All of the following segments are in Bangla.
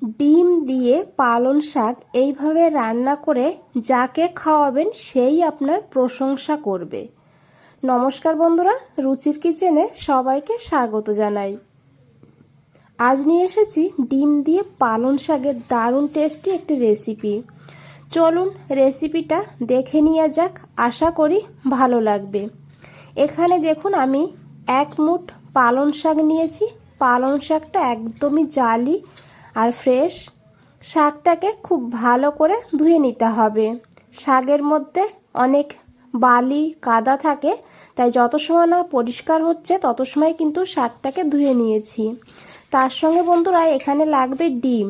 ডিম দিয়ে পালং শাক এইভাবে রান্না করে যাকে খাওয়াবেন সেই আপনার প্রশংসা করবে। নমস্কার বন্ধুরা, রুচির কিচেনে সবাইকে স্বাগত জানাই। আজ নিয়ে এসেছি ডিম দিয়ে পালং শাকের দারুণ টেস্টি একটি রেসিপি। চলুন রেসিপিটা দেখে নেওয়া যাক, আশা করি ভালো লাগবে। এখানে দেখুন আমি 1 মুঠ পালং শাক নিয়েছি। পালং শাকটা একদমই জালি আর ফ্রেশ। শাকটাকে খুব ভালো করে ধুয়ে নিতে হবে। শাকের মধ্যে অনেক বালি কাদা থাকে, তাই যত সময় না পরিষ্কার হচ্ছে তত সময় কিন্তু শাকটাকে ধুয়ে নিয়েছি। তার সঙ্গে বন্ধুরা এখানে লাগবে ডিম।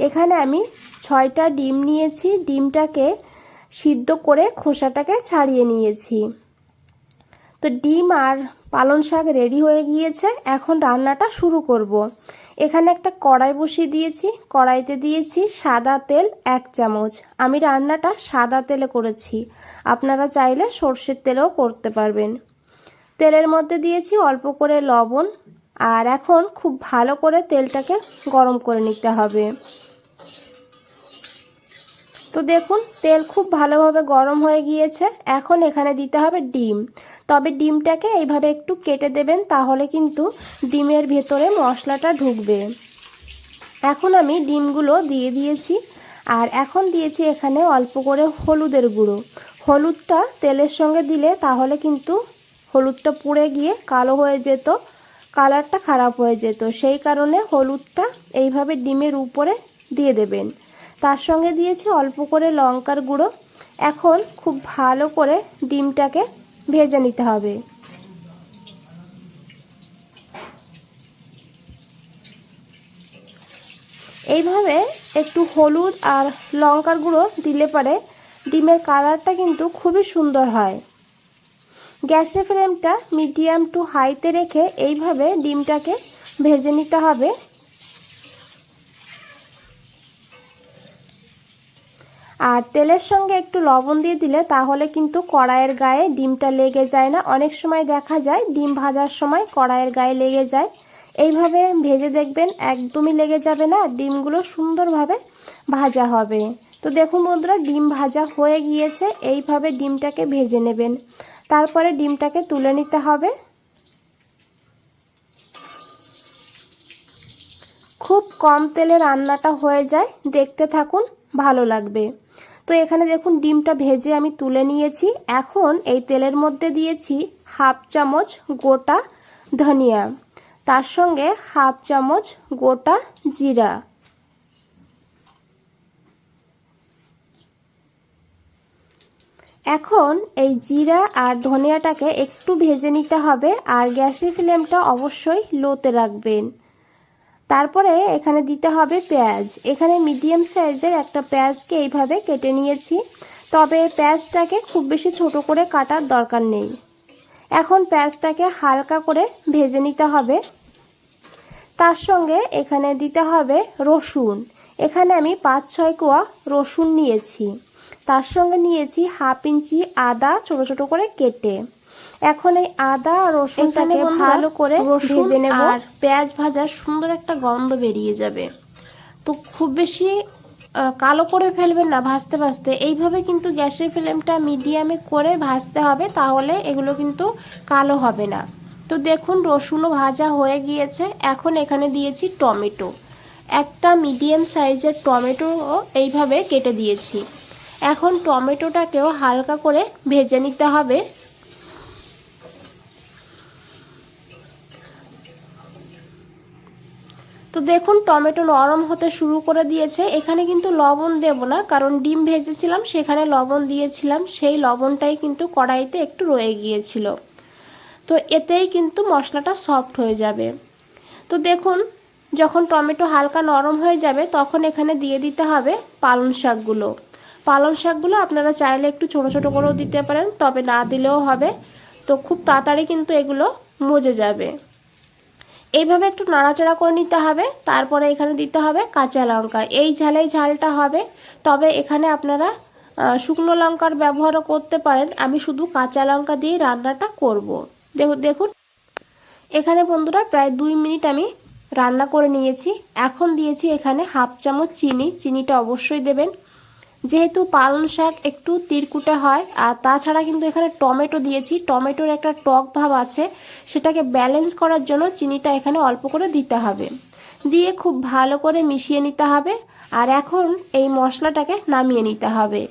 এখানে আমি 6টা ডিম নিয়েছি। ডিমটাকে সিদ্ধ করে খোসাটাকে ছাড়িয়ে নিয়েছি। তো ডিম আর পালং শাক রেডি হয়ে গিয়েছে, এখন রান্নাটা শুরু করব। এখানে একটা কড়াই বসিয়ে দিয়েছি। কড়াইতে দিয়েছি সাদা তেল 1 চামচ। আমি রান্নাটা সাদা তেলে করেছি, আপনারা চাইলে সর্ষের তেলেও করতে পারবেন। তেলের মধ্যে দিয়েছি অল্প করে লবণ, আর এখন খুব ভালো করে তেলটাকে গরম করে নিতে হবে। তো দেখুন তেল খুব ভালোভাবে গরম হয়ে গিয়েছে। এখন এখানে দিতে হবে ডিম। তবে ডিমটাকে এইভাবে একটু কেটে দেবেন, তাহলে কিন্তু ডিমের ভেতরে মশলাটা ঢুকবে। এখন আমি ডিমগুলো দিয়ে দিয়েছি, আর এখন দিয়েছি এখানে অল্প করে হলুদের গুঁড়ো। হলুদটা তেলের সঙ্গে দিলে তাহলে কিন্তু হলুদটা পুড়ে গিয়ে কালো হয়ে যেত, কালারটা খারাপ হয়ে যেত। সেই কারণে হলুদটা এইভাবে ডিমের উপরে দিয়ে দেবেন। তার সঙ্গে দিয়েছি অল্প করে লঙ্কার গুঁড়ো। এখন খুব ভালো করে ডিমটাকে ভেজে নিতে হবে। এইভাবে একটু হলুদ আর লঙ্কার গুঁড়ো দিলে পরে ডিমের কালারটা কিন্তু খুবই সুন্দর হয়। গ্যাসের ফ্লেমটা মিডিয়াম টু হাইতে রেখে এইভাবে ডিমটাকে ভেজে নিতে হবে। আর তেলের সঙ্গে একটু লবণ দিয়ে দিলে তাহলে কিন্তু কড়াইয়ের গায়ে ডিমটা লেগে যায় না। অনেক সময় দেখা যায় ডিম ভাজার সময় কড়াইয়ের গায়ে লেগে যায়। এইভাবে ভেজে দেখবেন একদমই লেগে যাবে না, ডিমগুলো সুন্দরভাবে ভাজা হবে। তো দেখুন বন্ধুরা, ডিম ভাজা হয়ে গিয়েছে। এইভাবে ডিমটাকে ভেজে নেবেন, তারপরে ডিমটাকে তুলে নিতে হবে। খুব কম তেলে রান্নাটা হয়ে যায়, দেখতে থাকুন, ভালো লাগবে। তো এখানে দেখুন ডিমটা ভেজে আমি তুলে নিয়েছি। এখন এই তেলের মধ্যে দিয়েছি 1/2 চামচ গোটা ধনিয়া, তার সঙ্গে 1/2 চামচ গোটা জিরা। এখন এই জিরা আর ধনিয়াটাকে একটু ভেজে নিতে হবে, আর গ্যাসের ফ্লেমটা অবশ্যই লোতে রাখবেন। তারপরে এখানে দিতে হবে পেঁয়াজ। এখানে মিডিয়াম সাইজের একটা পেঁয়াজকে এইভাবে কেটে নিয়েছি, তবে পেঁয়াজটাকে খুব বেশি ছোট করে কাটার দরকার নেই। এখন পেঁয়াজটাকে হালকা করে ভেজে নিতে হবে। তার সঙ্গে এখানে দিতে হবে রসুন। এখানে আমি 5-6 কোয়া রসুন নিয়েছি। তার সঙ্গে নিয়েছি 1/2 ইঞ্চি আদা ছোট ছোট করে কেটে। এখন এই আদা আর রসুনটাকে ভালো করে ভেজে নেব। আর পেঁয়াজ ভাজার সুন্দর একটা গন্ধ বেরিয়ে যাবে। তো খুব বেশি কালো করে ফেলবেন না ভাজতে ভাজতে। এইভাবে কিন্তু গ্যাসের ফ্লেমটা মিডিয়ামে করে ভাজতে হবে, তাহলে এগুলো কিন্তু কালো হবে না। তো দেখুন রসুনও ভাজা হয়ে গিয়েছে। এখন এখানে দিয়েছি টমেটো। একটা মিডিয়াম সাইজের টমেটো এইভাবে কেটে দিয়েছি। এখন টমেটোটাকেও হালকা করে ভেজে নিতে হবে। তো দেখুন টমেটো নরম হতে শুরু করে দিয়েছে। এখানে কিন্তু লবণ দেব না, কারণ ডিম ভেজেছিলাম সেখানে লবণ দিয়েছিলাম, সেই লবণটাই কিন্তু কড়াইতে একটু রয়ে গিয়েছিল। তো এতেই কিন্তু মশলাটা সফট হয়ে যাবে। তো দেখুন যখন টমেটো হালকা নরম হয়ে যাবে তখন এখানে দিয়ে দিতে হবে পালং শাকগুলো। পালং শাকগুলো আপনারা চাইলে একটু ছোট ছোট করেও দিতে পারেন, তবে না দিলেও হবে। তো খুব তাড়াতাড়ি কিন্তু এগুলো মজে যাবে। এইভাবে একটু নাড়াচাড়া করে নিতে হবে। তারপরে এখানে দিতে হবে কাঁচা লঙ্কা। এই ঝালেই ঝালটা হবে, তবে এখানে আপনারা শুকনো লঙ্কার ব্যবহারও করতে পারেন। আমি শুধু কাঁচা লঙ্কা দিয়ে রান্নাটা করব। দেখুন এখানে বন্ধুরা প্রায় 2 মিনিট আমি রান্না করে নিয়েছি। এখন দিয়েছি এখানে হাফ চামচ চিনি। চিনিটা অবশ্যই দেবেন, যেহেতু পালং শাক একটু তিরকুটে হয়। আর তাছাড়া কিন্তু এখানে টমেটো দিয়েছি, টমেটোর একটা টক ভাব আছে, সেটাকে ব্যালেন্স করার জন্য চিনিটা এখানে অল্প করে দিতে হবে। দিয়ে খুব ভালো করে মিশিয়ে নিতে হবে। আর এখন এই মশলাটাকে নামিয়ে নিতে হবে।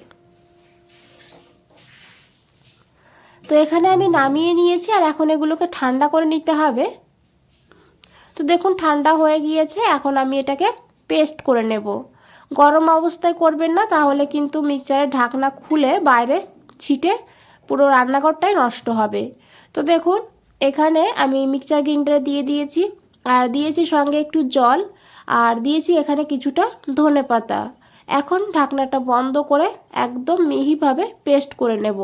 তো এখানে আমি নামিয়ে নিয়েছি, আর এখন এগুলোকে ঠান্ডা করে নিতে হবে। তো দেখুন ঠান্ডা হয়ে গিয়েছে। এখন আমি এটাকে পেস্ট করে নেব। গরম অবস্থায় করবেন না, তাহলে কিন্তু মিক্সচারের ঢাকনা খুলে বাইরে ছিটে পুরো রান্নাঘরটাই নষ্ট হবে। তো দেখুন এখানে আমি মিক্সচার গ্রাইন্ডারে দিয়ে দিয়েছি, আর দিয়েছি সঙ্গে একটু জল, আর দিয়েছি এখানে কিছুটা ধনেপাতা। এখন ঢাকনাটা বন্ধ করে একদম মিহিভাবে পেস্ট করে নেব।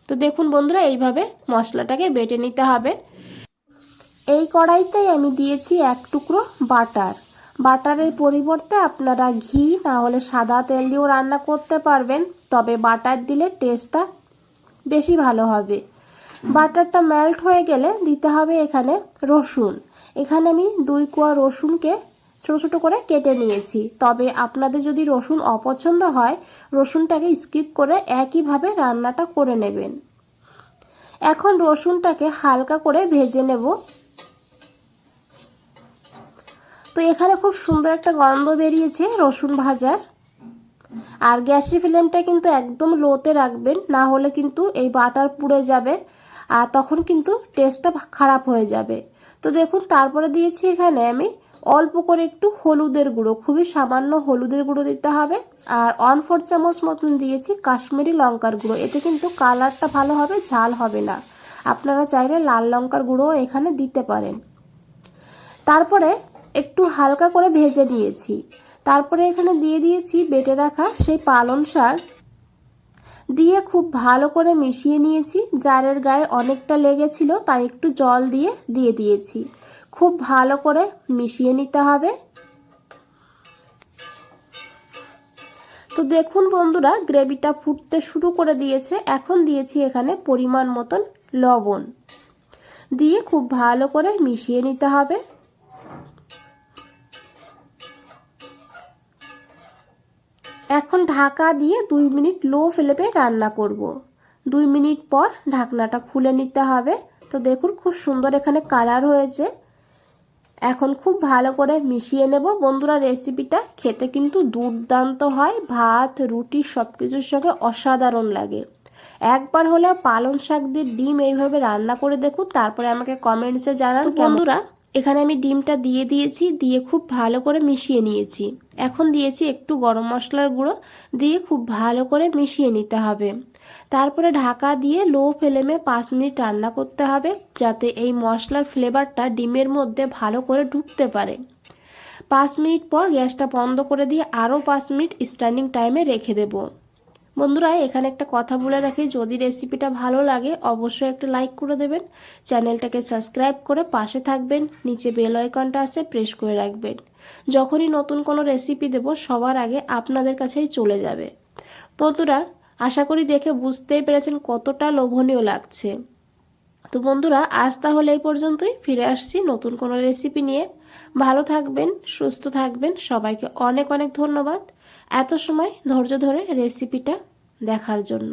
তো দেখুন বন্ধুরা, এইভাবে মশলাটাকে বেটে নিতে হবে। এই কড়াইতেই আমি দিয়েছি এক টুকরো বাটার। বাটারের পরিবর্তে আপনারা ঘি না হলে সাদা তেল দিয়েও রান্না করতে পারবেন, তবে বাটার দিলে টেস্টটা বেশি ভালো হবে। বাটারটা মেল্ট হয়ে গেলে দিতে হবে এখানে রসুন। এখানে আমি 2 কোয়া রসুনকে ছোট ছোট করে কেটে নিয়েছি। তবে আপনাদের যদি রসুন অপছন্দ হয়, রসুনটাকে স্কিপ করে একইভাবে রান্নাটা করে নেবেন। এখন রসুনটাকে হালকা করে ভেজে নেব। তো এখানে খুব সুন্দর একটা গন্ধ বেরিয়েছে রসুন ভাজার। আর গ্যাসের ফ্লেমটা কিন্তু একদম লোতে রাখবেন, না হলে কিন্তু এই বাটার পুড়ে যাবে, আর তখন কিন্তু টেস্টটা খারাপ হয়ে যাবে। তো দেখুন তারপরে দিয়েছি এখানে আমি অল্প করে একটু হলুদের গুঁড়ো, খুবই সামান্য হলুদের গুঁড়ো দিতে হবে। আর 1/4 চামচ মতন দিয়েছি কাশ্মীরি লঙ্কার গুঁড়ো। এতে কিন্তু কালারটা ভালো হবে, ঝাল হবে না। আপনারা চাইলে লাল লঙ্কার গুঁড়ো এখানে দিতে পারেন। তারপরে একটু হালকা করে ভেজে নিয়েছি। তারপরে এখানে দিয়ে দিয়েছি বেটে রাখা সেই পালং শাক, দিয়ে খুব ভালো করে মিশিয়ে নিয়েছি। জারের গায়ে অনেকটা লেগেছিল, তাই একটু জল দিয়ে দিয়েছি। খুব ভালো করে মিশিয়ে নিতে হবে। তো দেখুন বন্ধুরা, গ্রেভিটা ফুটতে শুরু করে দিয়েছে। এখন দিয়েছি এখানে পরিমাণ মতন লবণ, দিয়ে খুব ভালো করে মিশিয়ে নিতে হবে। এখন ঢাকা দিয়ে 2 মিনিট লো ফ্লেমে রান্না করব। 2 মিনিট পর ঢাকনাটা খুলে নিতে হবে। তো দেখুন খুব সুন্দর এখানে কালার হয়েছে। এখন খুব ভালো করে মিশিয়ে নেব। বন্ধুরা, রেসিপিটা খেতে কিন্তু দুর্দান্ত হয়, ভাত রুটি সব কিছুর সঙ্গে অসাধারণ লাগে। একবার হলেও পালং শাক দিয়ে ডিম এইভাবে রান্না করে দেখুন, তারপরে আমাকে কমেন্টসে জানান। বন্ধুরা, এখানে আমি ডিমটা দিয়ে দিয়েছি, দিয়ে খুব ভালো করে মিশিয়ে নিয়েছি। এখন দিয়েছি একটু গরম মশলার গুঁড়ো, দিয়ে খুব ভালো করে মিশিয়ে নিতে হবে। তারপরে ঢাকা দিয়ে লো ফ্লেমে 5 মিনিট রান্না করতে হবে, যাতে এই মশলার ফ্লেভারটা ডিমের মধ্যে ভালো করে ঢুকতে পারে। 5 মিনিট পর গ্যাসটা বন্ধ করে দিয়ে আরও 5 মিনিট স্ট্যান্ডিং টাইমে রেখে দেব। বন্ধুরা, এখানে একটা কথা বলে রাখি, যদি রেসিপিটা ভালো লাগে অবশ্যই একটা লাইক করে দেবেন, চ্যানেলটাকে সাবস্ক্রাইব করে পাশে থাকবেন, নিচে বেল আইকনটা আছে প্রেস করে রাখবেন। যখনই নতুন কোনো রেসিপি দেব সবার আগে আপনাদের কাছেই চলে যাবে। বন্ধুরা, আশা করি দেখে বুঝতেই পেরেছেন কতটা লোভনীয় লাগছে। তো বন্ধুরা, আজ তাহলে এই পর্যন্তই। ফিরে আসছি নতুন কোনো রেসিপি নিয়ে। ভালো থাকবেন, সুস্থ থাকবেন। সবাইকে অনেক অনেক ধন্যবাদ এত সময় ধৈর্য ধরে রেসিপিটা দেখার জন্য।